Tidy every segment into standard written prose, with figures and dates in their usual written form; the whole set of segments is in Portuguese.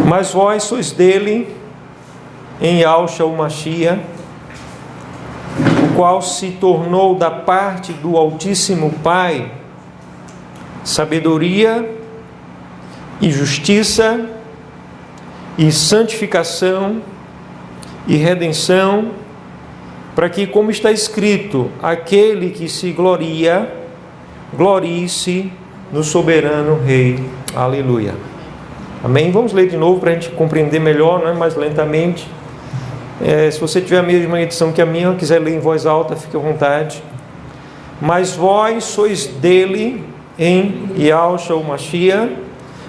Mas vós sois dele em Yahshua o Mashiach, o qual se tornou da parte do Altíssimo Pai sabedoria e justiça e santificação e redenção, para que, como está escrito, aquele que se gloria, glorie-se no soberano Rei. Aleluia. Amém? Vamos ler de novo para a gente compreender melhor, né? Mais lentamente. Se você tiver a mesma edição que a minha, quiser ler em voz alta, fique à vontade. Mas vós sois dele em Yahshua o Mashiach,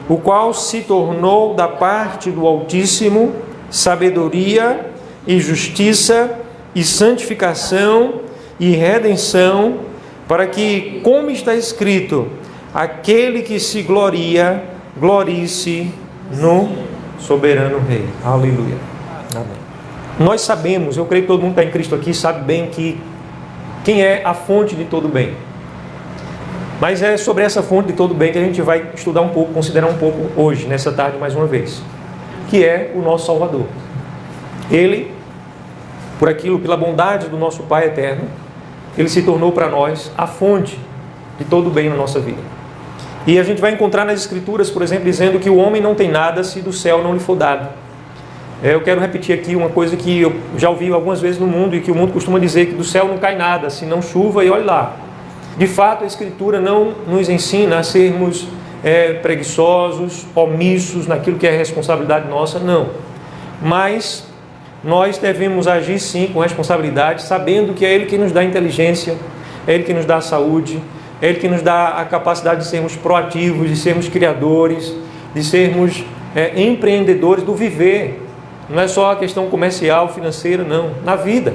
o qual se tornou da parte do Altíssimo sabedoria e justiça e santificação e redenção, para que, como está escrito, aquele que se gloria, glorie-se no soberano Rei. Aleluia. Amém. Nós sabemos, eu creio que todo mundo que está em Cristo aqui sabe bem que quem é a fonte de todo bem. Mas é sobre essa fonte de todo bem que a gente vai estudar um pouco, considerar um pouco hoje, nessa tarde, mais uma vez, que é o nosso Salvador. Ele, por aquilo, pela bondade do nosso Pai eterno, ele se tornou para nós a fonte de todo bem na nossa vida. E a gente vai encontrar nas Escrituras, por exemplo, dizendo que o homem não tem nada se do céu não lhe for dado. Eu quero repetir aqui uma coisa que eu já ouvi algumas vezes no mundo e que o mundo costuma dizer, que do céu não cai nada, se não chuva e olhe lá. De fato, a Escritura não nos ensina a sermos preguiçosos, omissos naquilo que é responsabilidade nossa, não. Mas nós devemos agir sim com responsabilidade, sabendo que é Ele que nos dá inteligência, é Ele que nos dá a saúde, é Ele que nos dá a capacidade de sermos proativos, de sermos criadores, de sermos empreendedores do viver. Não é só a questão comercial, financeira, não, na vida.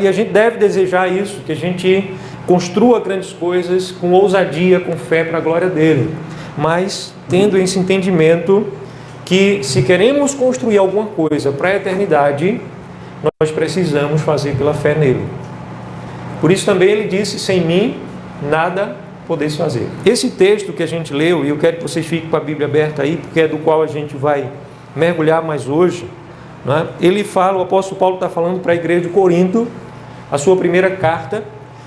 E a gente deve desejar isso, que a gente construa grandes coisas com ousadia, com fé para a glória dele. Mas tendo esse entendimento que se queremos construir alguma coisa para a eternidade, nós precisamos fazer pela fé nele. Por isso também ele disse, sem mim nada podeis fazer. Esse texto que a gente leu, e eu quero que vocês fiquem com a Bíblia aberta aí, porque é do qual a gente vai mergulhar mais hoje, né? Ele fala, o apóstolo Paulo está falando para a igreja de Corinto, a sua primeira carta,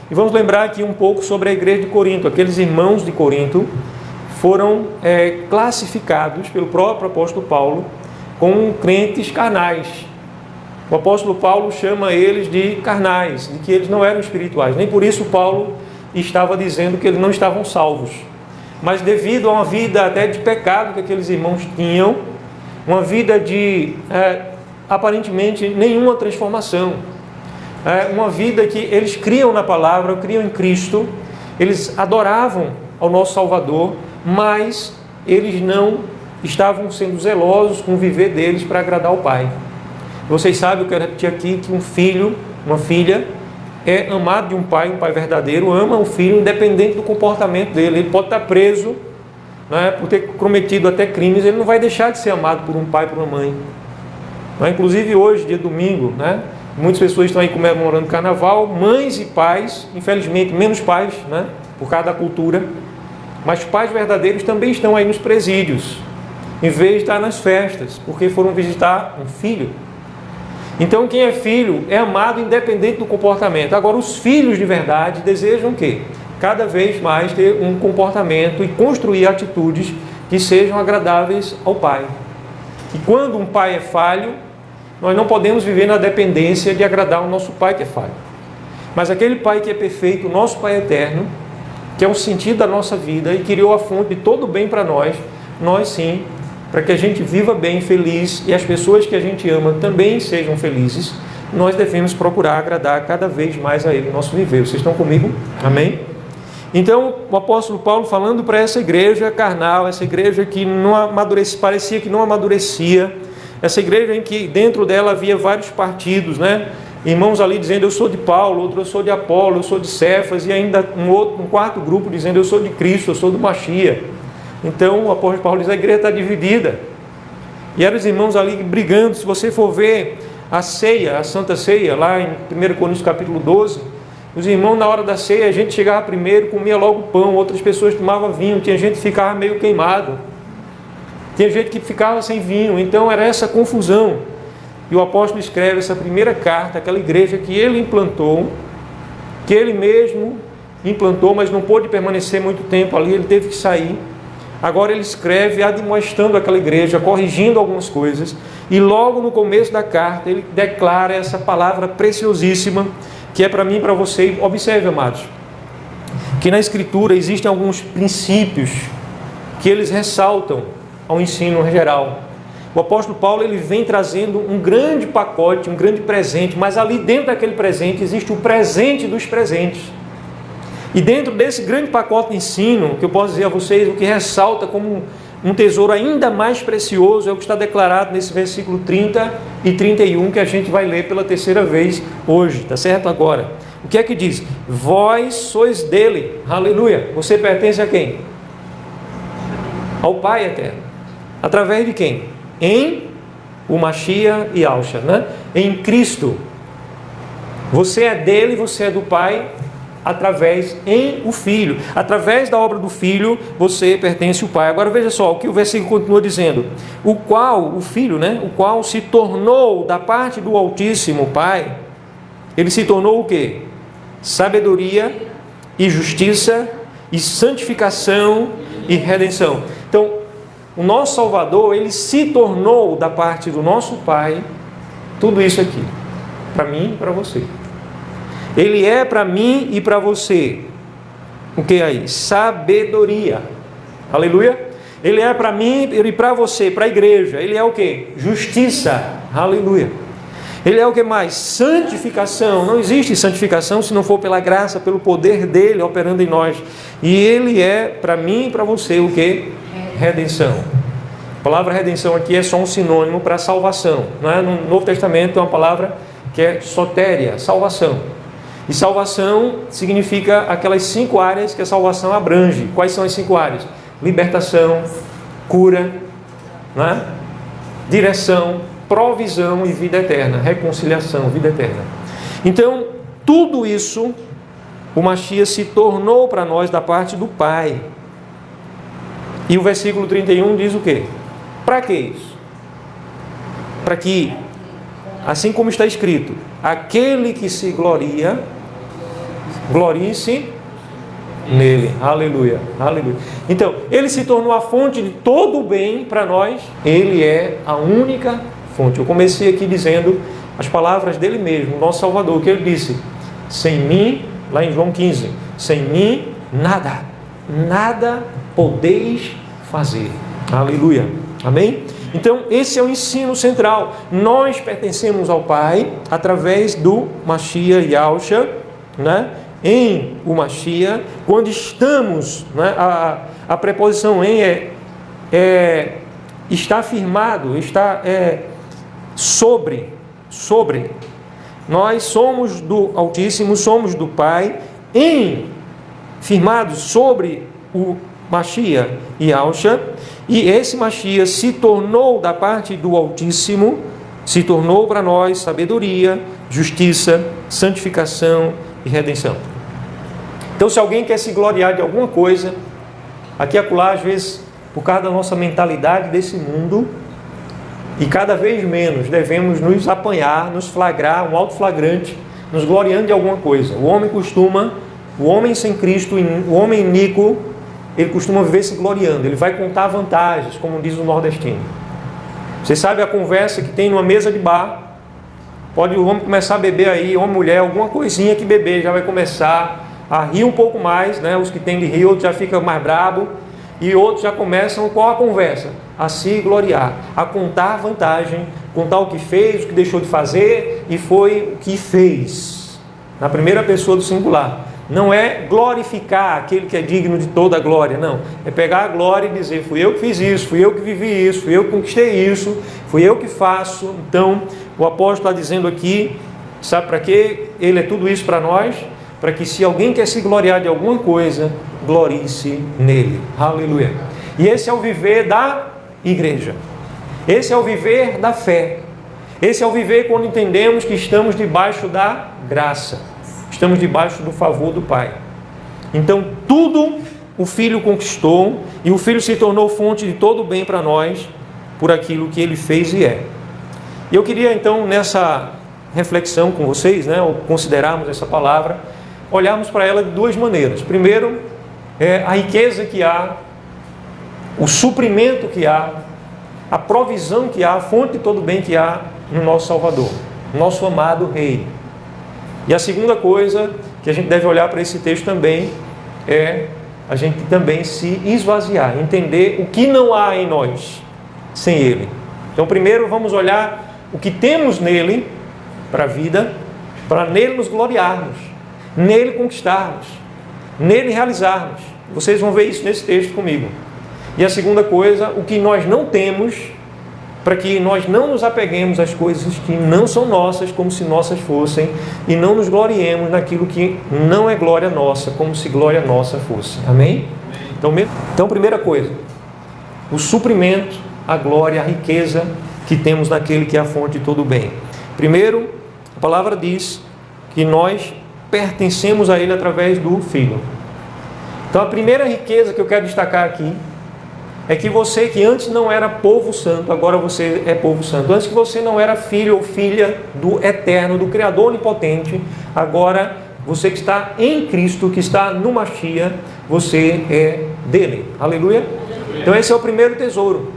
e vamos lembrar aqui um pouco sobre a igreja de Corinto. Aqueles irmãos de Corinto foram classificados pelo próprio apóstolo Paulo como crentes carnais. O apóstolo Paulo chama eles de carnais, de que eles não eram espirituais. Nem por isso Paulo estava dizendo que eles não estavam salvos. Mas devido a uma vida até de pecado que aqueles irmãos tinham, uma vida de aparentemente nenhuma transformação, uma vida que eles criam na palavra, criam em Cristo, eles adoravam ao nosso Salvador, mas eles não estavam sendo zelosos com o viver deles para agradar ao Pai. Vocês sabem, eu quero repetir aqui, que um filho, uma filha, é amado de um pai verdadeiro, ama o filho independente do comportamento dele. Ele pode estar preso, né, por ter cometido até crimes, ele não vai deixar de ser amado por um pai, por uma mãe. Inclusive hoje, dia domingo, né, muitas pessoas estão aí comemorando carnaval, mães e pais, infelizmente menos pais, né, por causa da cultura, mas pais verdadeiros também estão aí nos presídios, em vez de estar nas festas, porque foram visitar um filho. Então quem é filho é amado independente do comportamento. Agora os filhos de verdade desejam o quê? Cada vez mais ter um comportamento e construir atitudes que sejam agradáveis ao Pai. E quando um pai é falho, nós não podemos viver na dependência de agradar o nosso Pai que é falho. Mas aquele Pai que é perfeito, o nosso Pai eterno, que é o sentido da nossa vida e criou a fonte de todo o bem para nós sim, para que a gente viva bem, feliz, e as pessoas que a gente ama também sejam felizes, nós devemos procurar agradar cada vez mais a Ele no nosso viver. Vocês estão comigo? Amém? Então, o apóstolo Paulo falando para essa igreja carnal, essa igreja que não amadurecia, parecia que não amadurecia, essa igreja em que dentro dela havia vários partidos, né? Irmãos ali dizendo, eu sou de Paulo, outro eu sou de Apolo, eu sou de Cefas, e ainda um quarto grupo dizendo, eu sou de Cristo, eu sou do Mashiach. Então, o apóstolo Paulo diz, a igreja está dividida. E eram os irmãos ali brigando. Se você for ver a ceia, a Santa Ceia, lá em 1 Coríntios capítulo 12, os irmãos, na hora da ceia, a gente chegava primeiro, comia logo pão, outras pessoas tomavam vinho, tinha gente que ficava meio queimado. Tinha gente que ficava sem vinho, então era essa confusão. E o apóstolo escreve essa primeira carta, aquela igreja que ele implantou, que ele mesmo implantou, mas não pôde permanecer muito tempo ali, ele teve que sair. Agora ele escreve admoestando aquela igreja, corrigindo algumas coisas, e logo no começo da carta ele declara essa palavra preciosíssima, que é para mim e para você. Observe, amados, que na Escritura existem alguns princípios que eles ressaltam ao ensino geral. O apóstolo Paulo ele vem trazendo um grande pacote, um grande presente, mas ali dentro daquele presente existe o presente dos presentes. E dentro desse grande pacote de ensino, que eu posso dizer a vocês, o que ressalta como um tesouro ainda mais precioso é o que está declarado nesse versículo 30 e 31, que a gente vai ler pela terceira vez hoje, tá certo? Agora, o que é que diz? Vós sois dele, aleluia. Você pertence a quem? Ao Pai eterno. Através de quem? Em o Machia e Alcha, né? Em Cristo. Você é dele, você é do Pai, através em o Filho. Através da obra do Filho, você pertence ao Pai. Agora veja só o que o versículo continua dizendo. O qual, o Filho, né? O qual se tornou da parte do Altíssimo Pai. Ele se tornou o quê? Sabedoria e justiça e santificação e redenção. Então, o nosso Salvador, ele se tornou da parte do nosso Pai tudo isso aqui, para mim e para você. Ele é para mim e para você o que aí? Sabedoria. Aleluia. Ele é para mim e para você, para a igreja. Ele é o que? Justiça. Aleluia. Ele é o que mais? Santificação. Não existe santificação se não for pela graça, pelo poder dele operando em nós. E ele é para mim e para você o que? Redenção. A palavra redenção aqui é só um sinônimo para salvação. Não é? No Novo Testamento é uma palavra que é sotéria, salvação. E salvação significa aquelas 5 áreas que a salvação abrange. Quais são as 5 áreas? Libertação, cura, né? Direção, provisão e vida eterna. Reconciliação, vida eterna. Então, tudo isso, o Machia se tornou para nós da parte do Pai. E o versículo 31 diz o quê? Para que isso? Para que, assim como está escrito, aquele que se gloria, glorie-se nele. Aleluia, aleluia. Então, ele se tornou a fonte de todo o bem para nós. Ele é a única fonte. Eu comecei aqui dizendo as palavras dele mesmo, nosso Salvador, que ele disse: sem mim, lá em João 15, sem mim, nada podeis fazer. Aleluia, amém? Então, esse é o ensino central. Nós pertencemos ao Pai através do Machia e Alcha, né? Em o Machia, quando estamos, né? A preposição em está afirmado, está sobre. Nós somos do Altíssimo, somos do Pai, firmados sobre o Machia e Alcha, e esse Machia se tornou da parte do Altíssimo, se tornou para nós sabedoria, justiça, santificação e redenção. Então, se alguém quer se gloriar de alguma coisa, aqui e acolá, às vezes, por causa da nossa mentalidade desse mundo, e cada vez menos devemos nos apanhar, nos flagrar, um auto-flagrante, nos gloriando de alguma coisa. O homem sem Cristo, o homem iníquo, ele costuma viver se gloriando, ele vai contar vantagens, como diz o nordestino. Você sabe a conversa que tem numa mesa de bar, pode o homem começar a beber aí, homem, mulher, alguma coisinha que beber, já vai começar a rir um pouco mais, né? Os que tem de rir, outros já ficam mais brabo, e outros já começam, qual a conversa? A se gloriar, a contar vantagem, contar o que fez, o que deixou de fazer, e foi o que fez, na primeira pessoa do singular. Não é glorificar aquele que é digno de toda a glória, não. É pegar a glória e dizer: fui eu que fiz isso, fui eu que vivi isso, fui eu que conquistei isso, fui eu que faço. Então, o apóstolo está dizendo aqui, sabe para quê? Ele é tudo isso para nós, para que se alguém quer se gloriar de alguma coisa, glorie-se nele. Aleluia. E esse é o viver da igreja. Esse é o viver da fé. Esse é o viver quando entendemos que estamos debaixo da graça. Estamos debaixo do favor do Pai. Então, tudo o Filho conquistou, e o Filho se tornou fonte de todo o bem para nós, por aquilo que Ele fez e é. E eu queria então, nessa reflexão com vocês, ao considerarmos essa palavra, olharmos para ela de duas maneiras. Primeiro, a riqueza que há, o suprimento que há, a provisão que há, a fonte de todo o bem que há no nosso Salvador, nosso amado Rei. E a segunda coisa que a gente deve olhar para esse texto também é a gente também se esvaziar, entender o que não há em nós sem Ele. Então, primeiro vamos olhar o que temos nele para a vida, para nele nos gloriarmos, nele conquistarmos, nele realizarmos. Vocês vão ver isso nesse texto comigo. E a segunda coisa, o que nós não temos, para que nós não nos apeguemos às coisas que não são nossas, como se nossas fossem, e não nos gloriemos naquilo que não é glória nossa, como se glória nossa fosse. Amém? Então, primeira coisa, o suprimento, a glória, a riqueza que temos naquele que é a fonte de todo o bem. Primeiro, a palavra diz que nós pertencemos a Ele através do Filho. Então, a primeira riqueza que eu quero destacar aqui é que você que antes não era povo santo, agora você é povo santo. Antes que você não era filho ou filha do Eterno, do Criador Onipotente, agora você que está em Cristo, que está no Mashiach, você é dele. Aleluia? Então esse é o primeiro tesouro.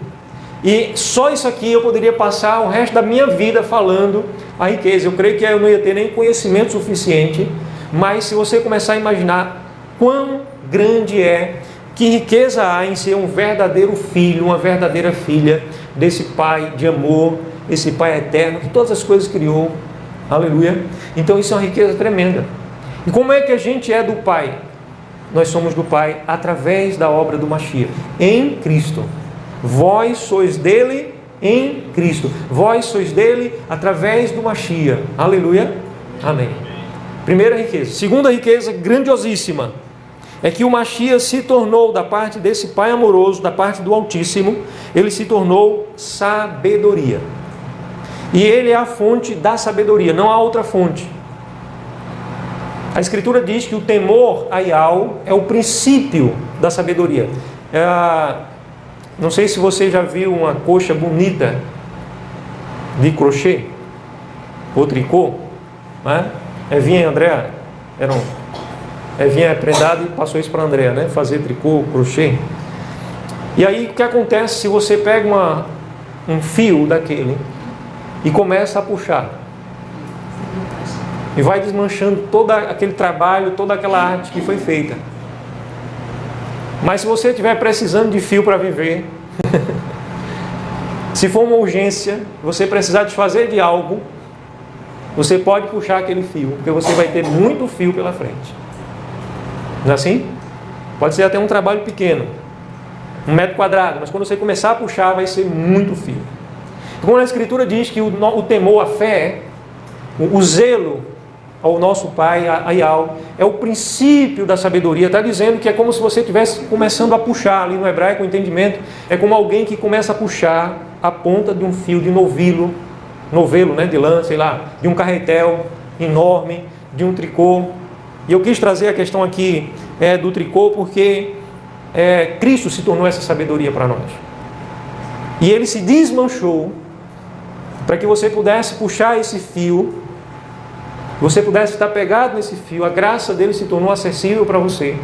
E só isso aqui eu poderia passar o resto da minha vida falando a riqueza. Eu creio que eu não ia ter nem conhecimento suficiente, mas se você começar a imaginar quão grande é, que riqueza há em ser um verdadeiro filho, uma verdadeira filha desse Pai de amor, esse Pai eterno, que todas as coisas criou. Aleluia. Então isso é uma riqueza tremenda. E como é que a gente é do Pai? Nós somos do Pai através da obra do Mashiach, em Cristo. Vós sois dele em Cristo. Vós sois dele através do Mashiach. Aleluia. Amém. Primeira riqueza. Segunda riqueza, grandiosíssima, é que o Mashiach se tornou, da parte desse Pai amoroso, da parte do Altíssimo, ele se tornou sabedoria. E ele é a fonte da sabedoria, não há outra fonte. A Escritura diz que o temor a Yahweh é o princípio da sabedoria. Não sei se você já viu uma coxa bonita de crochê ou tricô, né? Evinha e André Evinha é prendada e passou isso para André, né? Fazer tricô, crochê. E aí o que acontece se você pega um fio daquele e começa a puxar? E vai desmanchando todo aquele trabalho, toda aquela arte que foi feita. Mas se você estiver precisando de fio para viver, se for uma urgência, você precisar desfazer de algo, você pode puxar aquele fio, porque você vai ter muito fio pela frente. Não é assim? Pode ser até um trabalho pequeno, 1 metro quadrado, mas quando você começar a puxar, vai ser muito fio. Quando a Escritura diz que o temor, a fé, o zelo ao nosso Pai, a Yahweh, é o princípio da sabedoria. Está dizendo que é como se você estivesse começando a puxar, ali no hebraico, o entendimento, é como alguém que começa a puxar a ponta de um fio de novelo, né, de lã, sei lá, de um carretel enorme, de um tricô. E eu quis trazer a questão aqui do tricô porque Cristo se tornou essa sabedoria para nós. E Ele se desmanchou para que você pudesse puxar esse fio, você pudesse estar pegado nesse fio, a graça dele se tornou acessível para você.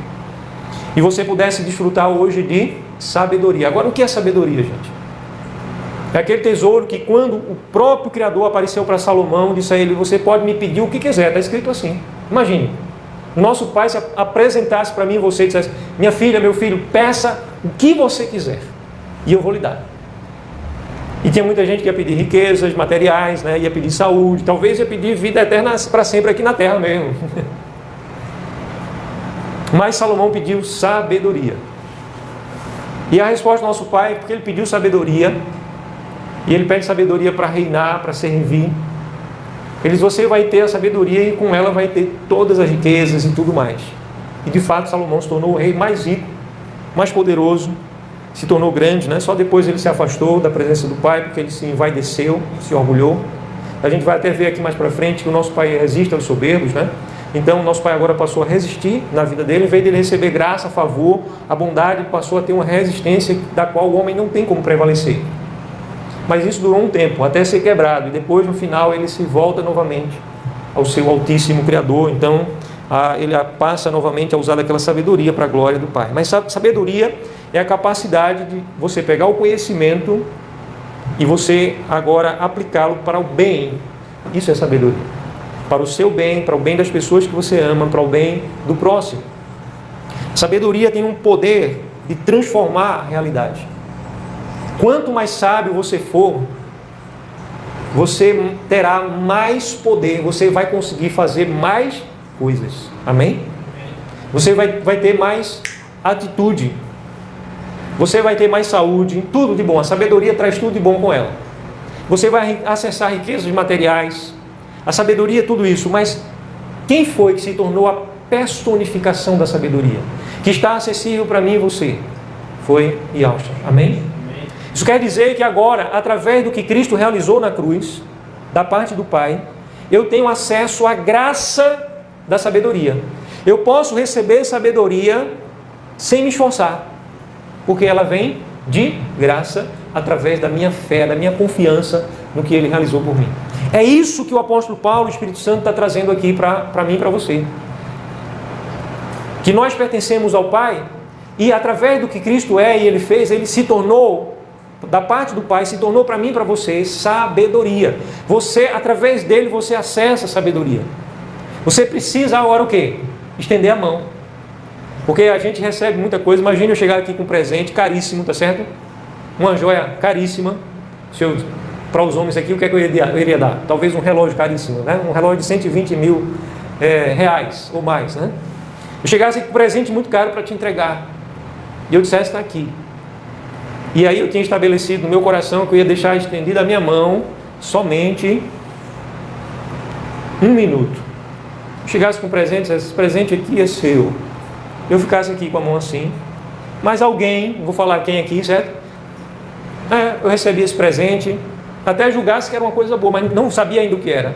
E você pudesse desfrutar hoje de sabedoria. Agora, o que é sabedoria, gente? É aquele tesouro que quando o próprio Criador apareceu para Salomão, disse a ele: você pode me pedir o que quiser. Está escrito assim. Imagine, nosso Pai se apresentasse para mim e você e dissesse: minha filha, meu filho, peça o que você quiser e eu vou lhe dar. E tinha muita gente que ia pedir riquezas materiais, né? Ia pedir saúde, talvez ia pedir vida eterna para sempre aqui na terra mesmo. Mas Salomão pediu sabedoria. E a resposta do nosso Pai é porque ele pediu sabedoria, e ele pede sabedoria para reinar, para servir. Ele diz: você vai ter a sabedoria e com ela vai ter todas as riquezas e tudo mais. E de fato Salomão se tornou o rei mais rico, mais poderoso, se tornou grande, né? Só depois ele se afastou da presença do Pai, porque ele se envaideceu, se orgulhou. A gente vai até ver aqui mais para frente que o nosso Pai resiste aos soberbos, né? Então, nosso pai agora passou a resistir na vida dele, em vez de ele receber graça, favor, a bondade passou a ter uma resistência da qual o homem não tem como prevalecer. Mas isso durou um tempo, até ser quebrado, e depois, no final, ele se volta novamente ao seu Altíssimo Criador. Então, ele passa novamente a usar aquela sabedoria para a glória do Pai. Mas sabedoria é a capacidade de você pegar o conhecimento e você agora aplicá-lo para o bem. Isso é sabedoria. Para o seu bem, para o bem das pessoas que você ama, para o bem do próximo. Sabedoria tem um poder de transformar a realidade. Quanto mais sábio você for, você terá mais poder, você vai conseguir fazer mais coisas. Amém? Você vai ter mais atitude. Você vai ter mais saúde, tudo de bom. A sabedoria traz tudo de bom com ela. Você vai acessar riquezas materiais. A sabedoria é tudo isso. Mas quem foi que se tornou a personificação da sabedoria? Que está acessível para mim e você? Foi Yahshua. Amém? Isso quer dizer que agora, através do que Cristo realizou na cruz, da parte do Pai, eu tenho acesso à graça da sabedoria. Eu posso receber sabedoria sem me esforçar, porque ela vem de graça através da minha fé, da minha confiança no que Ele realizou por mim. É isso que o apóstolo Paulo, o Espírito Santo, está trazendo aqui para mim e para você. Que nós pertencemos ao Pai e através do que Cristo é e Ele fez, Ele se tornou, da parte do Pai, se tornou para mim e para você sabedoria. Você, através dele, você acessa a sabedoria. Você precisa agora o quê? Estender a mão. Porque a gente recebe muita coisa. Imagina eu chegar aqui com um presente caríssimo, tá certo? Uma joia caríssima. Para os homens aqui, o que é que eu iria dar? Talvez um relógio caríssimo, né? Um relógio de 120 mil reais ou mais, né? Eu chegasse com um presente muito caro para te entregar. E eu dissesse, está aqui. E aí eu tinha estabelecido no meu coração que eu ia deixar estendida a minha mão somente 1 minuto. Eu chegasse com um presente, esse presente aqui é seu. Eu ficasse aqui com a mão assim. Mas alguém, vou falar quem aqui, certo? Eu recebi esse presente, até julgasse que era uma coisa boa, mas não sabia ainda o que era.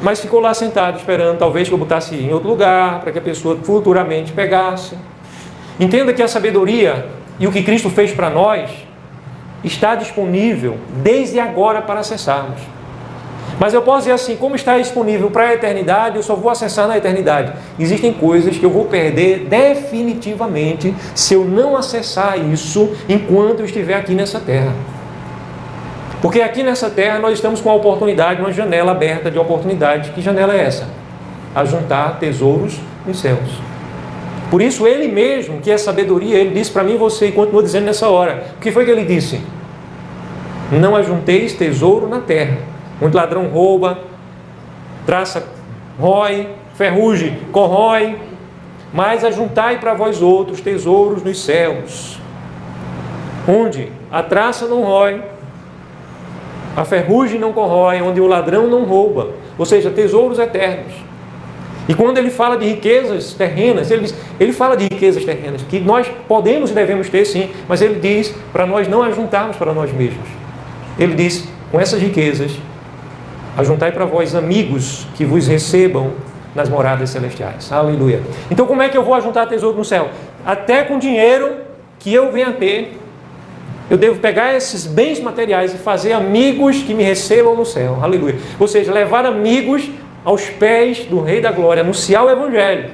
Mas ficou lá sentado esperando, talvez que eu botasse em outro lugar, para que a pessoa futuramente pegasse. Entenda que a sabedoria e o que Cristo fez para nós está disponível desde agora para acessarmos. Mas eu posso dizer assim, como está disponível para a eternidade, eu só vou acessar na eternidade. Existem coisas que eu vou perder definitivamente se eu não acessar isso enquanto eu estiver aqui nessa terra. Porque aqui nessa terra nós estamos com a oportunidade, uma janela aberta de oportunidade. Que janela é essa? A juntar tesouros nos céus. Por isso ele mesmo, que é sabedoria, ele disse para mim e você, e continua dizendo nessa hora. O que foi que ele disse? Não ajunteis tesouro na terra. Onde ladrão rouba, traça, rói, ferrugem, corrói. Mas ajuntai para vós outros tesouros nos céus. Onde a traça não rói, a ferrugem não corrói, onde o ladrão não rouba. Ou seja, tesouros eternos. E quando ele fala de riquezas terrenas, ele fala de riquezas terrenas, que nós podemos e devemos ter sim, mas ele diz para nós não ajuntarmos para nós mesmos. Ele diz, com essas riquezas, ajuntai para vós amigos que vos recebam nas moradas celestiais. Aleluia. Então como é que eu vou ajuntar tesouro no céu? Até com dinheiro que eu venha a ter, eu devo pegar esses bens materiais e fazer amigos que me recebam no céu. Aleluia. Ou seja, levar amigos aos pés do Rei da Glória, anunciar o Evangelho.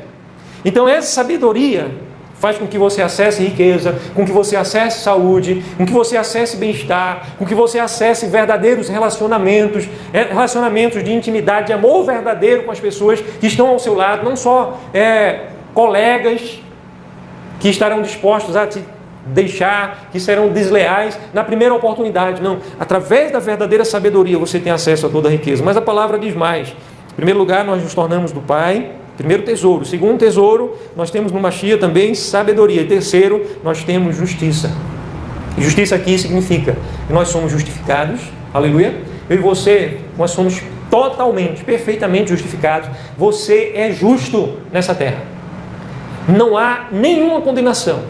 Então essa sabedoria faz com que você acesse riqueza, com que você acesse saúde, com que você acesse bem-estar, com que você acesse verdadeiros relacionamentos, relacionamentos de intimidade, de amor verdadeiro com as pessoas que estão ao seu lado, não só colegas que estarão dispostos a te deixar, que serão desleais na primeira oportunidade. Não, através da verdadeira sabedoria você tem acesso a toda a riqueza. Mas a palavra diz mais. Em primeiro lugar, nós nos tornamos do Pai, primeiro tesouro. Segundo tesouro, nós temos no Mashiach também sabedoria. E terceiro, nós temos justiça. E justiça aqui significa que nós somos justificados, aleluia. Eu e você, nós somos totalmente, perfeitamente justificados. Você é justo nessa terra. Não há nenhuma condenação.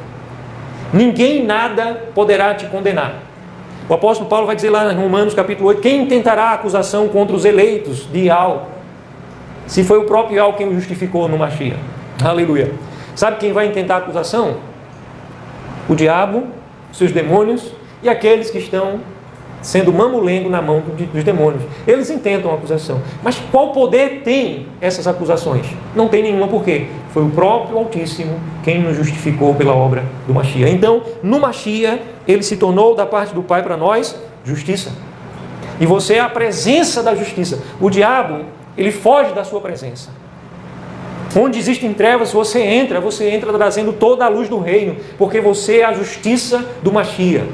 Ninguém nada poderá te condenar. O apóstolo Paulo vai dizer lá em Romanos capítulo 8, quem tentará acusação contra os eleitos de Ial? Se foi o próprio Yahweh quem o justificou no Mashiach. Aleluia. Sabe quem vai intentar a acusação? O diabo, seus demônios e aqueles que estão sendo mamulengo na mão dos demônios. Eles intentam a acusação. Mas qual poder tem essas acusações? Não tem nenhuma, por quê? Foi o próprio Altíssimo quem nos justificou pela obra do Mashiach. Então, no Mashiach, ele se tornou da parte do Pai para nós justiça. E você é a presença da justiça. O diabo, ele foge da sua presença. Onde existem trevas, você entra trazendo toda a luz do reino, porque você é a justiça do Mashiach.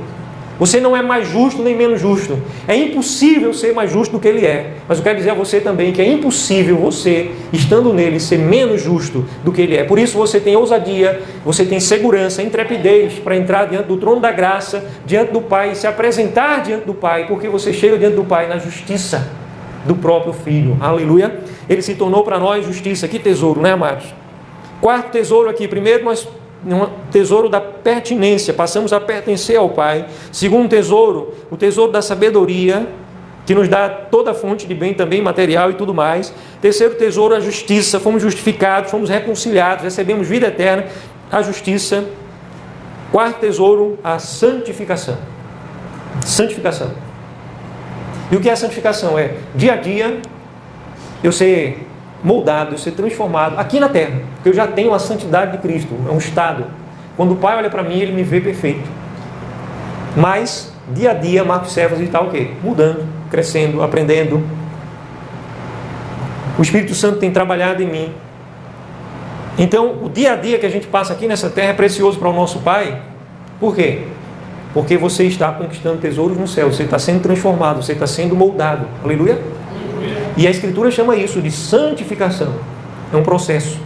Você não é mais justo nem menos justo. É impossível ser mais justo do que ele é. Mas eu quero dizer a você também que é impossível você, estando nele, ser menos justo do que ele é. Por isso você tem ousadia, você tem segurança, intrepidez para entrar diante do trono da graça, diante do Pai, e se apresentar diante do Pai, porque você chega diante do Pai na justiça do próprio Filho. Aleluia. Ele se tornou para nós justiça. Que tesouro, né, amados? Quarto tesouro aqui. Primeiro, nós tesouro da pertinência, passamos a pertencer ao Pai. Segundo tesouro, o tesouro da sabedoria, que nos dá toda a fonte de bem também, material e tudo mais. Terceiro tesouro, a justiça, fomos justificados, fomos reconciliados, recebemos vida eterna, a justiça. Quarto tesouro, a santificação. Santificação. E o que é a santificação? É, dia a dia, eu ser moldado, eu ser transformado aqui na terra, porque eu já tenho a santidade de Cristo, é um estado. Quando o Pai olha para mim, ele me vê perfeito. Mas, dia a dia, Marcos Servos e tal, o quê? Mudando, crescendo, aprendendo. O Espírito Santo tem trabalhado em mim. Então, o dia a dia que a gente passa aqui nessa terra é precioso para o nosso Pai. Por quê? Porque você está conquistando tesouros no céu, você está sendo transformado, você está sendo moldado. Aleluia? E a Escritura chama isso de santificação. É um processo.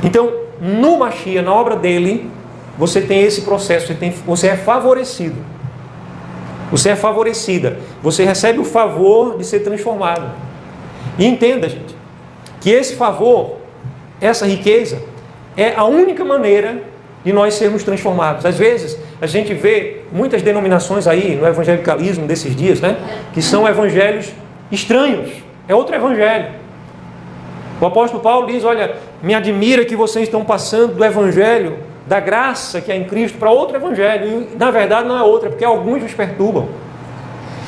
Então, no Mashiach, na obra dele, você tem esse processo, você é favorecido. Você é favorecida. Você recebe o favor de ser transformado. E entenda, gente, que esse favor, essa riqueza, é a única maneira de nós sermos transformados. Às vezes, a gente vê muitas denominações aí, no evangelicalismo desses dias, né? Que são evangelhos estranhos. É outro evangelho. O apóstolo Paulo diz, olha, me admira que vocês estão passando do evangelho, da graça que é em Cristo, para outro evangelho. E, na verdade, não é outro, é porque alguns os perturbam.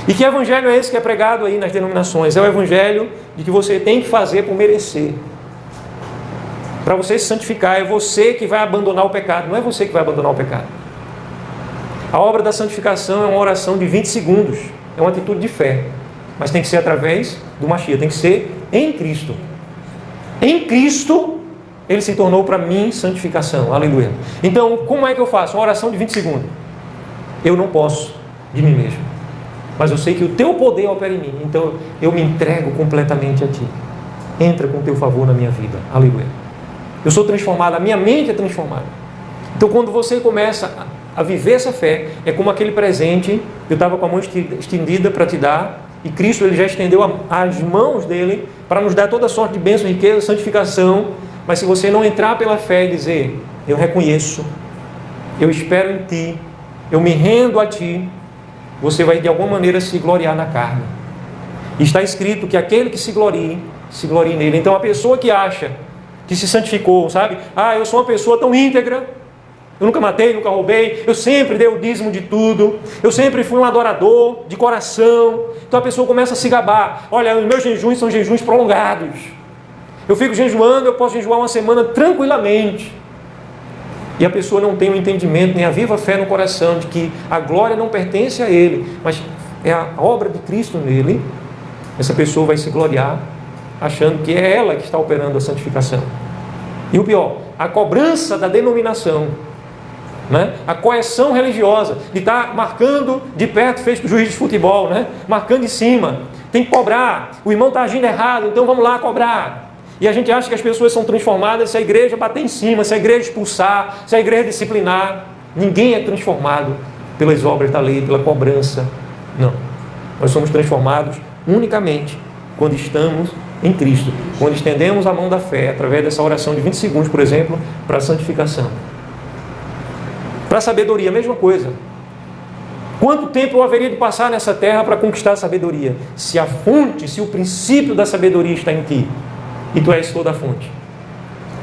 E que evangelho é esse que é pregado aí nas denominações? É o evangelho de que você tem que fazer por merecer. Para você se santificar, é você que vai abandonar o pecado, não é você que vai abandonar o pecado. A obra da santificação é uma oração de 20 segundos, é uma atitude de fé, mas tem que ser através do Mashiach, tem que ser em Cristo. Em Cristo, ele se tornou para mim santificação, aleluia. Então, como é que eu faço? Uma oração de 20 segundos. Eu não posso de mim mesmo, mas eu sei que o teu poder opera em mim, então eu me entrego completamente a ti. Entra com o teu favor na minha vida, aleluia. Eu sou transformado, a minha mente é transformada. Então, quando você começa a viver essa fé, é como aquele presente, eu estava com a mão estendida para te dar, e Cristo ele já estendeu as mãos dele para nos dar toda sorte de bênção, riqueza, santificação. Mas se você não entrar pela fé e dizer, eu reconheço, eu espero em ti, eu me rendo a ti, você vai de alguma maneira se gloriar na carne. E está escrito que aquele que se glorie nele. Então a pessoa que acha que se santificou, sabe? Eu sou uma pessoa tão íntegra, eu nunca matei, nunca roubei, eu sempre dei o dízimo de tudo, eu sempre fui um adorador de coração. Então a pessoa começa a se gabar. Olha, os meus jejuns são jejuns prolongados. Eu fico jejuando, eu posso jejuar uma semana tranquilamente. E a pessoa não tem o entendimento, nem a viva fé no coração de que a glória não pertence a ele, mas é a obra de Cristo nele. Essa pessoa vai se gloriar achando que é ela que está operando a santificação. E o pior, a cobrança da denominação, né? A coerção religiosa, de estar marcando de perto, fez com o juiz de futebol, né? Marcando em cima, tem que cobrar, o irmão está agindo errado, então vamos lá cobrar. E a gente acha que as pessoas são transformadas se a igreja bater em cima, se a igreja expulsar, se a igreja disciplinar. Ninguém é transformado pelas obras da lei, pela cobrança. Não. Nós somos transformados unicamente quando estamos em Cristo, quando estendemos a mão da fé, através dessa oração de 20 segundos, por exemplo, para a santificação. Para a sabedoria, a mesma coisa. Quanto tempo eu haveria de passar nessa terra para conquistar a sabedoria? Se a fonte, se o princípio da sabedoria está em ti, e tu és toda a fonte,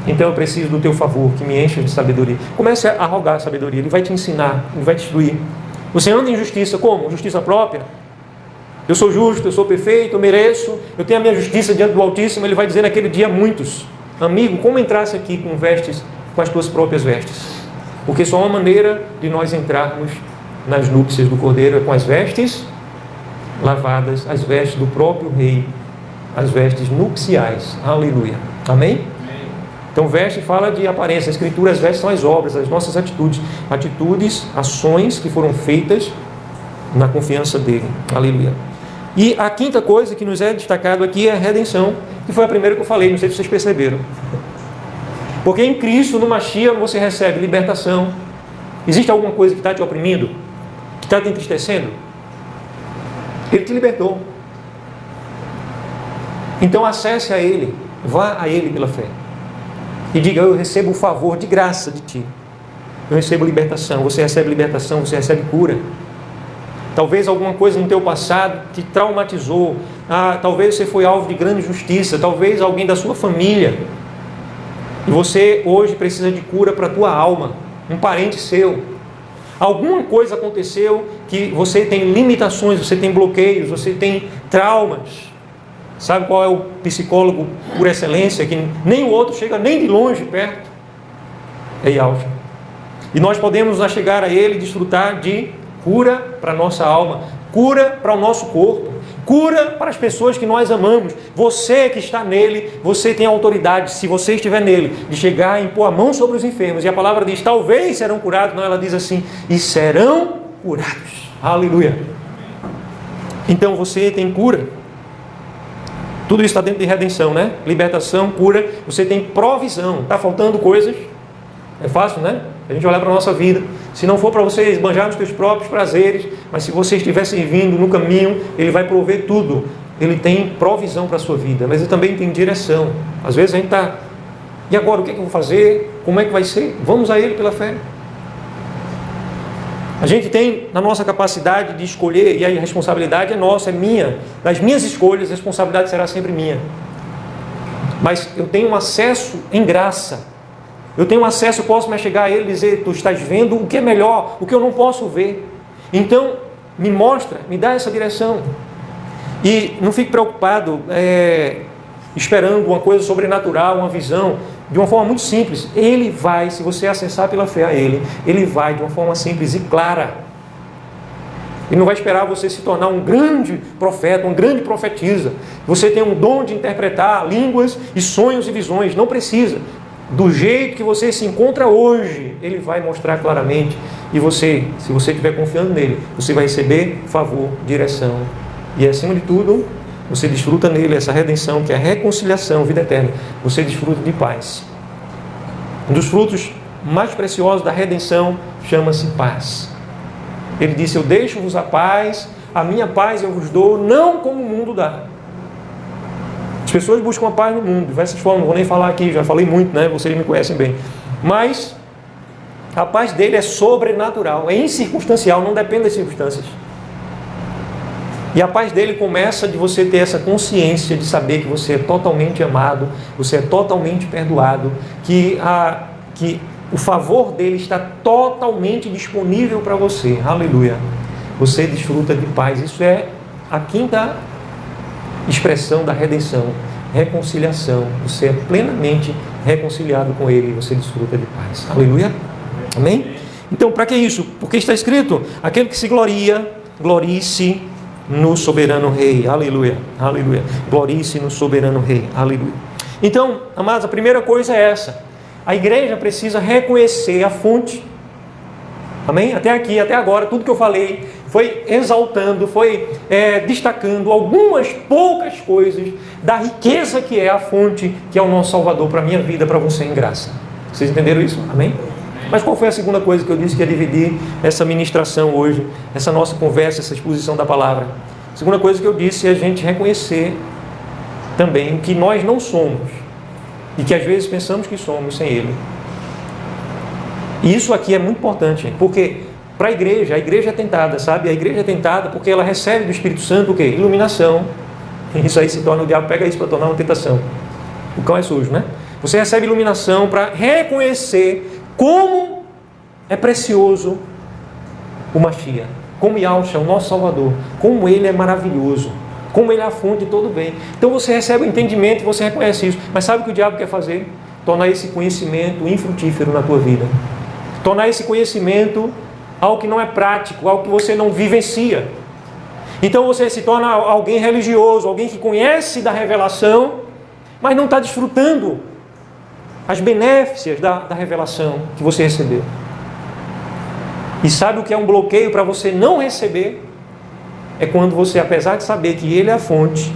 então eu preciso do teu favor, que me encha de sabedoria. Comece a rogar a sabedoria, Ele vai te ensinar, Ele vai te instruir. Você anda em justiça, como? Justiça própria? Eu sou justo, eu sou perfeito, eu mereço, eu tenho a minha justiça diante do Altíssimo. Ele vai dizer naquele dia a muitos: amigo, como entrasse aqui com vestes, com as tuas próprias vestes? Porque só uma maneira de nós entrarmos nas núpcias do Cordeiro é com as vestes lavadas, as vestes do próprio Rei, as vestes nupciais. Aleluia. Amém? Então, veste fala de aparência. A Escritura, as vestes são as obras, as nossas atitudes. Atitudes, ações que foram feitas na confiança dEle. Aleluia. E a quinta coisa que nos é destacado aqui é a redenção, que foi a primeira que eu falei, não sei se vocês perceberam. Porque em Cristo, no Mashiach, você recebe libertação. Existe alguma coisa que está te oprimindo? Que está te entristecendo? Ele te libertou. Então acesse a Ele, vá a Ele pela fé. E diga: eu recebo o favor de graça de Ti. Eu recebo libertação. Você recebe libertação, você recebe cura. Talvez alguma coisa no teu passado te traumatizou. Talvez você foi alvo de grande injustiça. Talvez alguém da sua família. E você hoje precisa de cura para a tua alma. Um parente seu. Alguma coisa aconteceu que você tem limitações, você tem bloqueios, você tem traumas. Sabe qual é o psicólogo por excelência? Que nem o outro chega nem de longe perto. É Yahshua. E nós podemos chegar a Ele e desfrutar de cura para a nossa alma, cura para o nosso corpo, cura para as pessoas que nós amamos. Você que está nele, você tem autoridade, se você estiver nele, de chegar e impor a mão sobre os enfermos. E a palavra diz: talvez serão curados. Não, ela diz assim: e serão curados. Aleluia. Então você tem cura. Tudo isso está dentro de redenção, né? Libertação, cura. Você tem provisão. Está faltando coisas? É fácil, né? A gente olhar para a nossa vida. Se não for para você esbanjar nos teus próprios prazeres, mas se você estiver servindo no caminho, Ele vai prover tudo. Ele tem provisão para a sua vida. Mas Ele também tem direção. Às vezes a gente está: e agora, o que é que eu vou fazer? Como é que vai ser? Vamos a Ele pela fé. A gente tem na nossa capacidade de escolher, e a responsabilidade é nossa, é minha. Das minhas escolhas, a responsabilidade será sempre minha. Mas eu tenho um acesso em graça. Eu tenho um acesso, eu posso me chegar a Ele e dizer: tu estás vendo o que é melhor, o que eu não posso ver. Então, me mostra, me dá essa direção. E não fique preocupado esperando uma coisa sobrenatural, uma visão. De uma forma muito simples, Ele vai, se você acessar pela fé a Ele, Ele vai de uma forma simples e clara. Ele não vai esperar você se tornar um grande profeta, um grande profetisa. Você tem um dom de interpretar línguas e sonhos e visões. Não precisa. Do jeito que você se encontra hoje, Ele vai mostrar claramente. E você, se você estiver confiando nele, você vai receber favor, direção. E acima de tudo, você desfruta nele essa redenção, que é a reconciliação, vida eterna. Você desfruta de paz. Um dos frutos mais preciosos da redenção chama-se paz. Ele disse: eu deixo-vos a paz, a minha paz eu vos dou, não como o mundo dá. As pessoas buscam a paz no mundo, de diversas formas, não vou nem falar aqui, já falei muito, né? Vocês me conhecem bem. Mas a paz dele é sobrenatural, é incircunstancial, não depende das circunstâncias. E a paz dele começa de você ter essa consciência de saber que você é totalmente amado, você é totalmente perdoado, que o favor dele está totalmente disponível para você. Aleluia. Você desfruta de paz. Isso é a quinta expressão da redenção, reconciliação. Você é plenamente reconciliado com Ele e você desfruta de paz. Aleluia. Amém? Então, para que isso? Porque está escrito: aquele que se gloria, glorie-se no soberano Rei. Aleluia. Aleluia. Glorie-se no soberano Rei. Aleluia. Então, amados, a primeira coisa é essa. A igreja precisa reconhecer a fonte. Amém? Até aqui, até agora, tudo que eu falei foi exaltando, foi destacando algumas poucas coisas da riqueza que é a fonte, que é o nosso Salvador para a minha vida, para você em graça. Vocês entenderam isso? Amém? Mas qual foi a segunda coisa que eu disse que ia dividir essa ministração hoje, essa nossa conversa, essa exposição da palavra? A segunda coisa que eu disse é a gente reconhecer também o que nós não somos e que às vezes pensamos que somos sem Ele. E isso aqui é muito importante, porque para a igreja é tentada, sabe? A igreja é tentada porque ela recebe do Espírito Santo o quê? Iluminação. Isso aí se torna, o diabo pega isso para tornar uma tentação. O cão é sujo, né? Você recebe iluminação para reconhecer como é precioso o Mashiach, como Yahshua, o nosso Salvador, como Ele é maravilhoso, como Ele é a fonte de todo bem. Então você recebe o entendimento e você reconhece isso. Mas sabe o que o diabo quer fazer? Tornar esse conhecimento infrutífero na tua vida. Tornar esse conhecimento algo que não é prático, algo que você não vivencia. Então você se torna alguém religioso, alguém que conhece da revelação, mas não está desfrutando as benéficias da revelação que você recebeu. E sabe o que é um bloqueio para você não receber? É quando você, apesar de saber que Ele é a fonte,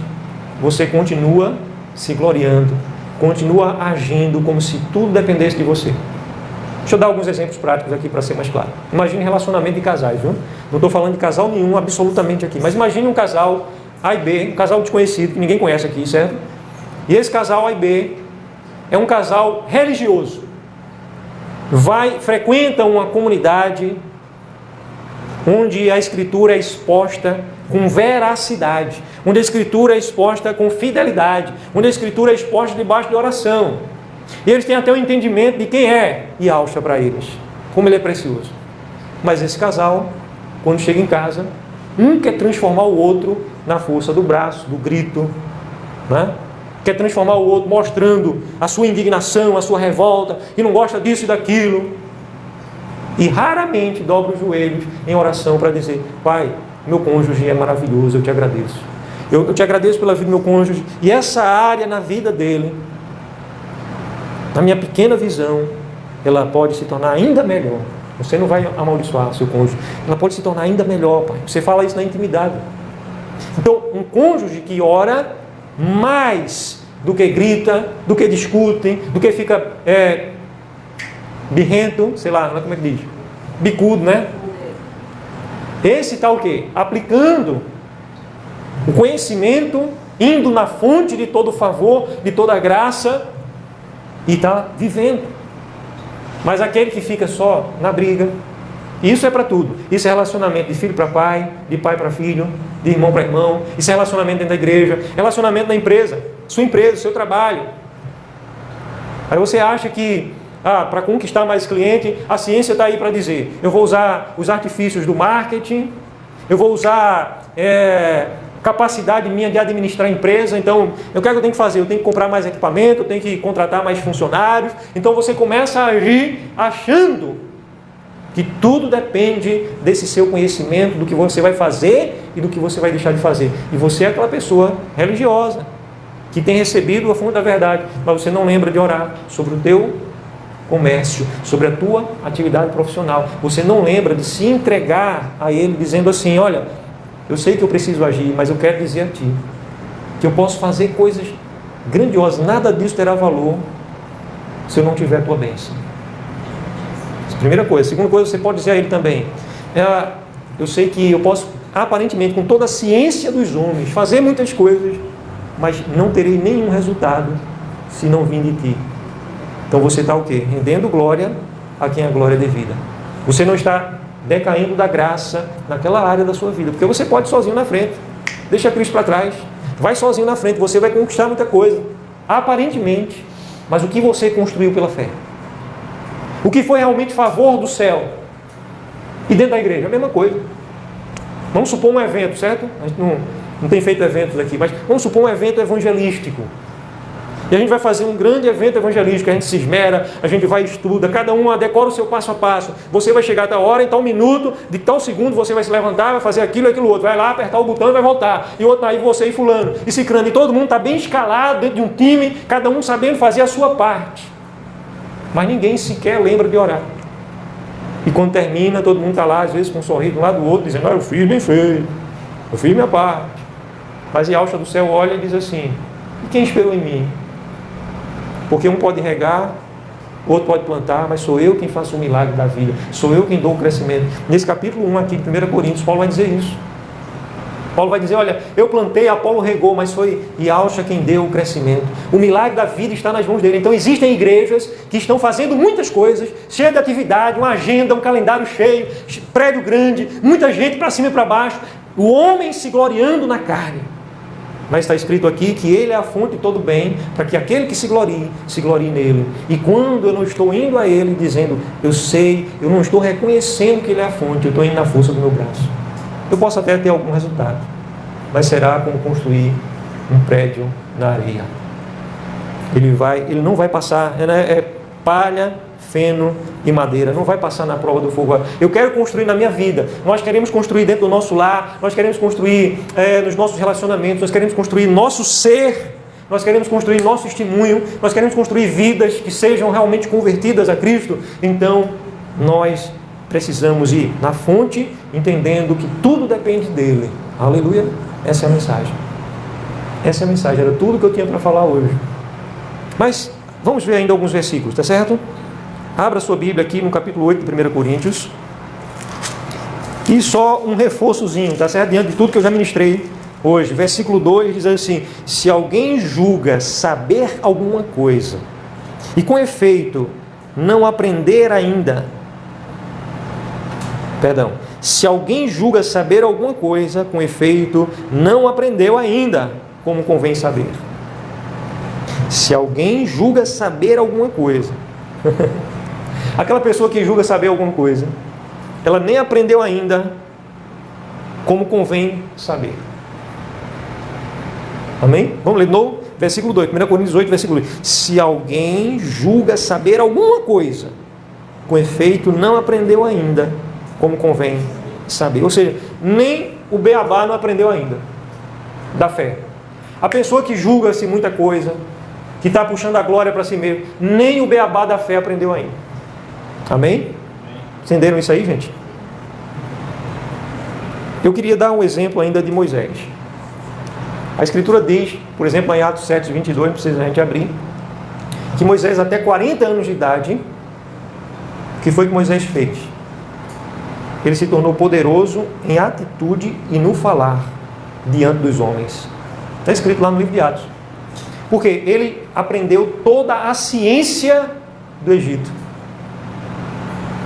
você continua se gloriando, continua agindo como se tudo dependesse de você. Deixa eu dar alguns exemplos práticos aqui para ser mais claro. Imagine relacionamento de casais, viu? Não estou falando de casal nenhum absolutamente aqui, mas imagine um casal A e B, um casal desconhecido, que ninguém conhece aqui, certo? E esse casal A e B é um casal religioso. Frequenta uma comunidade onde a Escritura é exposta com veracidade, onde a Escritura é exposta com fidelidade, onde a Escritura é exposta debaixo de oração. E eles têm até o entendimento de quem é Yahshua para eles, como Ele é precioso. Mas esse casal, quando chega em casa, um quer transformar o outro na força do braço, do grito, né? Quer transformar o outro mostrando a sua indignação, a sua revolta, e não gosta disso e daquilo. E raramente dobra os joelhos em oração para dizer: Pai, meu cônjuge é maravilhoso, eu te agradeço. Eu te agradeço pela vida do meu cônjuge. E essa área na vida dele, na minha pequena visão, ela pode se tornar ainda melhor. Você não vai amaldiçoar seu cônjuge. Ela pode se tornar ainda melhor, pai. Você fala isso na intimidade. Então, um cônjuge que ora mais do que grita, do que discute, do que fica birrento, sei lá, como é que diz? Bicudo, né? Esse está o quê? Aplicando o conhecimento, indo na fonte de todo favor, de toda graça, e está vivendo. Mas aquele que fica só na briga, isso é para tudo. Isso é relacionamento de filho para pai, de pai para filho, de irmão para irmão. Isso é relacionamento dentro da igreja, relacionamento na empresa, sua empresa, seu trabalho. Aí você acha que para conquistar mais cliente, a ciência está aí para dizer: eu vou usar os artifícios do marketing, eu vou usar capacidade minha de administrar a empresa. Então, o que eu tenho que fazer? Eu tenho que comprar mais equipamento, eu tenho que contratar mais funcionários. Então você começa a agir achando que tudo depende desse seu conhecimento, do que você vai fazer e do que você vai deixar de fazer. E você é aquela pessoa religiosa que tem recebido a fonte da verdade, mas você não lembra de orar sobre o teu comércio, sobre a tua atividade profissional. Você não lembra de se entregar a Ele, dizendo assim: olha, eu sei que eu preciso agir, mas eu quero dizer a Ti que eu posso fazer coisas grandiosas. Nada disso terá valor se eu não tiver a Tua bênção. Primeira coisa. Segunda coisa, você pode dizer a Ele também: eu sei que eu posso, aparentemente, com toda a ciência dos homens, fazer muitas coisas, mas não terei nenhum resultado se não vir de Ti. Então você está o quê? Rendendo glória a quem a glória é devida. Você não está decaindo da graça naquela área da sua vida, porque você pode ir sozinho na frente. Deixa Cristo para trás. Vai sozinho na frente, você vai conquistar muita coisa, aparentemente. Mas o que você construiu pela fé? O que foi realmente favor do céu? E dentro da igreja, a mesma coisa. Vamos supor um evento, certo? A gente não tem feito eventos aqui, mas vamos supor um evento evangelístico. E a gente vai fazer um grande evento evangelístico, a gente se esmera, a gente vai e estuda, cada um decora o seu passo a passo. Você vai chegar a tal hora, em tal minuto, de tal segundo você vai se levantar, vai fazer aquilo e aquilo outro, vai lá apertar o botão e vai voltar. E outro aí você e fulano, e ciclano, e todo mundo está bem escalado dentro de um time, cada um sabendo fazer a sua parte. Mas ninguém sequer lembra de orar. E quando termina, todo mundo está lá, às vezes com um sorriso de um lado do outro, dizendo: eu fiz bem feito, eu fiz minha parte. Mas Yahshua do céu olha e diz assim: e quem esperou em mim? Porque um pode regar, outro pode plantar, mas sou eu quem faço o milagre da vida. Sou eu quem dou o crescimento. Nesse capítulo 1 aqui de 1 Coríntios, Paulo vai dizer isso. Paulo vai dizer, olha, eu plantei, Apolo regou, mas foi Yahshua quem deu o crescimento. O milagre da vida está nas mãos dele. Então existem igrejas que estão fazendo muitas coisas, cheias de atividade, uma agenda, um calendário cheio, prédio grande, muita gente para cima e para baixo, o homem se gloriando na carne. Mas está escrito aqui que ele é a fonte de todo bem, para que aquele que se glorie nele. E quando eu não estou indo a ele dizendo, eu sei, eu não estou reconhecendo que ele é a fonte, eu estou indo na força do meu braço. Eu posso até ter algum resultado, mas será como construir um prédio na areia. Ele não vai passar, é palha, feno e madeira, não vai passar na prova do fogo. Eu quero construir na minha vida, nós queremos construir dentro do nosso lar, nós queremos construir nos nossos relacionamentos, nós queremos construir nosso ser, nós queremos construir nosso testemunho, nós queremos construir vidas que sejam realmente convertidas a Cristo. Então nós precisamos ir na fonte, entendendo que tudo depende dele. Aleluia. Essa é a mensagem. Essa é a mensagem, era tudo que eu tinha para falar hoje. Mas vamos ver ainda alguns versículos, tá certo? Abra sua Bíblia aqui no capítulo 8 de 1 Coríntios. E só um reforçozinho, tá certo? Diante de tudo que eu já ministrei hoje. Versículo 2 diz assim: se alguém julga saber alguma coisa, e com efeito não aprender ainda, se alguém julga saber alguma coisa, com efeito não aprendeu ainda, como convém saber. Se alguém julga saber alguma coisa, aquela pessoa que julga saber alguma coisa, ela nem aprendeu ainda como convém saber. Amém? Vamos ler de novo? Versículo 2, 1 Coríntios 8, versículo 2. Se alguém julga saber alguma coisa, com efeito não aprendeu ainda como convém saber. Ou seja, nem o beabá não aprendeu ainda da fé. A pessoa que julga-se muita coisa, que está puxando a glória para si mesmo, nem o beabá da fé aprendeu ainda. Amém? Entenderam isso aí, gente? Eu queria dar um exemplo ainda de Moisés. A Escritura diz, por exemplo, em Atos 7, 22, não precisa a gente abrir, que Moisés, até 40 anos de idade, o que foi que Moisés fez? Ele se tornou poderoso em atitude e no falar diante dos homens. Está escrito lá no livro de Atos. Porque ele aprendeu toda a ciência do Egito.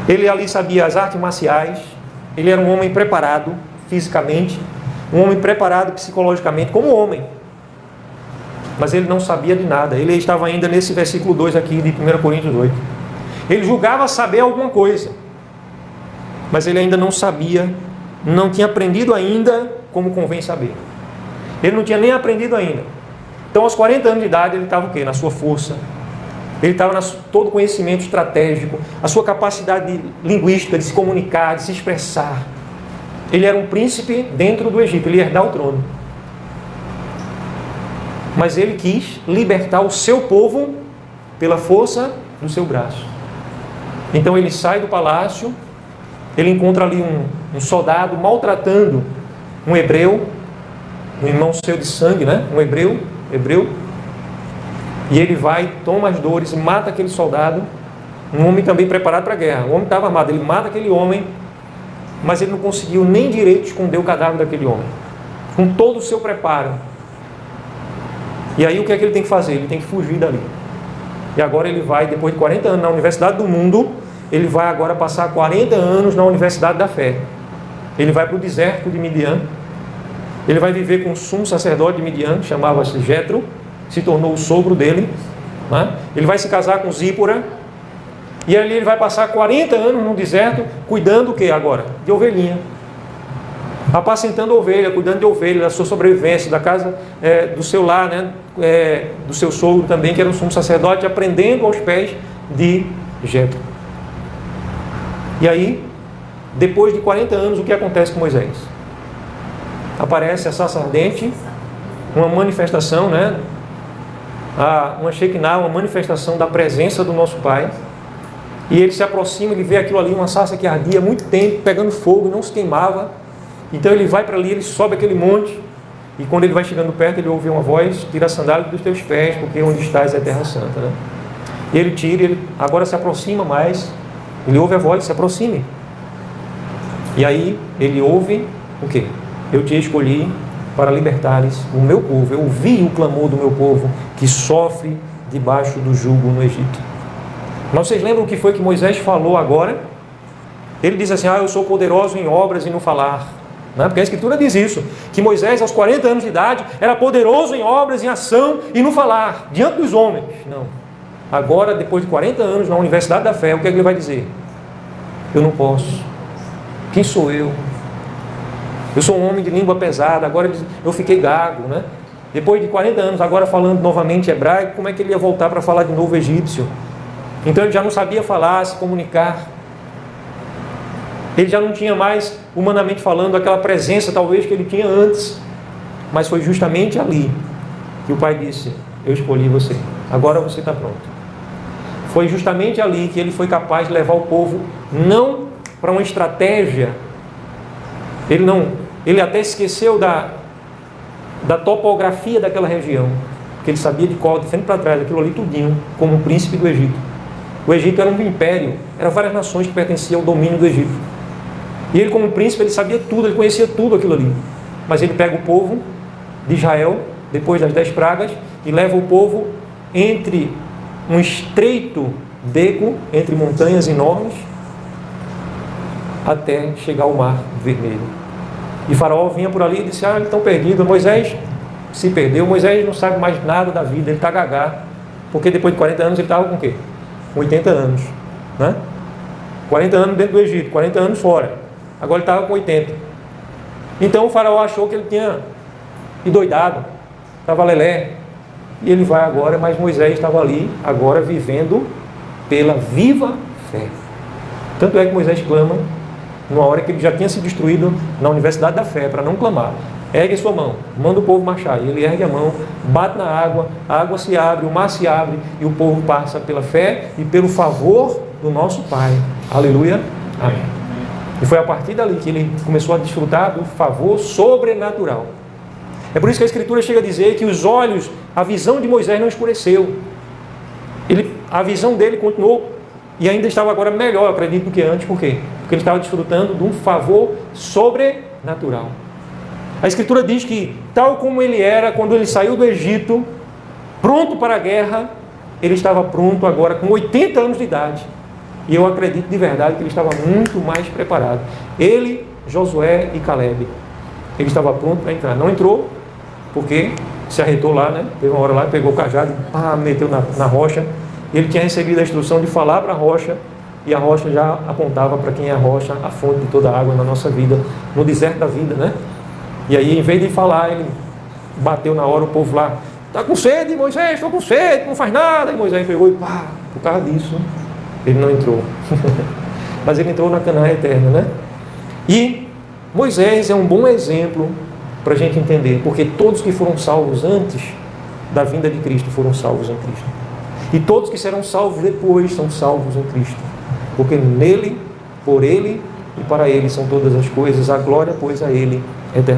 Ele ali sabia as artes marciais, ele era um homem preparado fisicamente, um homem preparado psicologicamente como homem. Mas ele não sabia de nada. Ele estava ainda nesse versículo 2 aqui de 1 Coríntios 8. Ele julgava saber alguma coisa, mas ele ainda não sabia, não tinha aprendido ainda como convém saber. Ele não tinha nem aprendido ainda. Então, aos 40 anos de idade, ele estava o quê? Na sua força. Ele estava na todo o conhecimento estratégico, a sua capacidade linguística de se comunicar, de se expressar. Ele era um príncipe dentro do Egito, ele ia herdar o trono. Mas ele quis libertar o seu povo pela força do seu braço. Então ele sai do palácio, ele encontra ali um soldado maltratando um hebreu, um irmão seu de sangue, né? Um hebreu, e ele vai, toma as dores, mata aquele soldado, um homem também preparado para a guerra. O homem estava armado, ele mata aquele homem, mas ele não conseguiu nem direito esconder o cadáver daquele homem, com todo o seu preparo. E aí o que é que ele tem que fazer? Ele tem que fugir dali. E agora ele vai, depois de 40 anos na Universidade do Mundo, ele vai agora passar 40 anos na Universidade da Fé. Ele vai para o deserto de Midian. Ele vai viver com o sumo sacerdote de Midian, chamava-se Jetro, se tornou o sogro dele, né? Ele vai se casar com Zípora, e ali ele vai passar 40 anos no deserto, cuidando o que agora? De ovelhinha. Apacentando ovelha, cuidando de ovelha, da sua sobrevivência, da casa do seu lar, né? Do seu sogro também, que era o sumo sacerdote, aprendendo aos pés de Jetro. E aí, depois de 40 anos, o que acontece com Moisés? Aparece a sarça ardente, uma manifestação, né? Uma Shekinah, uma manifestação da presença do nosso Pai. E ele se aproxima, ele vê aquilo ali, uma sarça que ardia há muito tempo, pegando fogo e não se queimava. Então ele vai para ali, ele sobe aquele monte, e quando ele vai chegando perto, ele ouve uma voz: tira a sandália dos teus pés, porque onde estás é terra santa, né? E ele tira, ele agora se aproxima mais, ele ouve a voz, se aproxime. E aí ele ouve o quê? eu te escolhi para libertares o meu povo. Eu ouvi o clamor do meu povo que sofre debaixo do jugo no Egito. Mas vocês lembram o que foi que Moisés falou agora? Ele diz assim, eu sou poderoso em obras e no falar. Não é? Porque a Escritura diz isso, que Moisés aos 40 anos de idade era poderoso em obras, em ação e no falar, diante dos homens. Não. Agora, depois de 40 anos na Universidade da Fé, o que é que ele vai dizer? Eu não posso. Quem sou eu? Eu sou um homem de língua pesada, agora eu fiquei gago, né? Depois de 40 anos, agora falando novamente hebraico, como é que ele ia voltar para falar de novo egípcio? Então ele já não sabia falar, se comunicar. Ele já não tinha mais, humanamente falando, aquela presença talvez que ele tinha antes. Mas foi justamente ali que o Pai disse, eu escolhi você, agora você está pronto. Foi justamente ali que ele foi capaz de levar o povo, não para uma estratégia. Ele até esqueceu da topografia daquela região, que ele sabia de qual, de frente para trás, aquilo ali tudinho, como um príncipe do Egito. O Egito era um império, eram várias nações que pertenciam ao domínio do Egito. E ele, como príncipe, ele sabia tudo, ele conhecia tudo aquilo ali. Mas ele pega o povo de Israel, depois das 10 pragas, e leva o povo entre um estreito beco, entre montanhas enormes, até chegar ao Mar Vermelho. E Faraó vinha por ali e disse, eles estão perdidos. Moisés se perdeu, Moisés não sabe mais nada da vida, ele está gagá. Porque depois de 40 anos ele estava com o quê? Com 80 anos. Né? 40 anos dentro do Egito, 40 anos fora. Agora ele estava com 80. Então o Faraó achou que ele tinha endoidado, estava lelé. E ele vai agora, mas Moisés estava ali, agora vivendo pela viva fé. Tanto é que Moisés clama, numa hora que ele já tinha se destruído na Universidade da Fé, para não clamar. Ergue a sua mão, manda o povo marchar. E ele ergue a mão, bate na água, a água se abre, o mar se abre, e o povo passa pela fé e pelo favor do nosso Pai. Aleluia. Amém. E foi a partir dali que ele começou a desfrutar do favor sobrenatural. É por isso que a Escritura chega a dizer que os olhos, a visão de Moisés não escureceu. A visão dele continuou e ainda estava agora melhor, acredito, do que antes. Por quê? Porque ele estava desfrutando de um favor sobrenatural. A Escritura diz que, tal como ele era quando ele saiu do Egito, pronto para a guerra, ele estava pronto agora com 80 anos de idade. E eu acredito de verdade que ele estava muito mais preparado. Ele, Josué e Caleb. Ele estava pronto para entrar. Não entrou, porque se arretou lá, né? Teve uma hora lá, pegou o cajado, meteu na rocha. Ele tinha recebido a instrução de falar para a rocha, e a rocha já apontava para quem é a rocha, a fonte de toda a água na nossa vida, no deserto da vida, né? E aí, em vez de falar, ele bateu na hora, o povo lá, está com sede, Moisés, estou com sede, não faz nada. E Moisés pegou e por causa disso, ele não entrou. Mas ele entrou na Canaã eterna, né? E Moisés é um bom exemplo para a gente entender, porque todos que foram salvos antes da vinda de Cristo foram salvos em Cristo. E todos que serão salvos depois são salvos em Cristo. Porque nele, por ele e para ele são todas as coisas, a glória, pois, a ele eterna.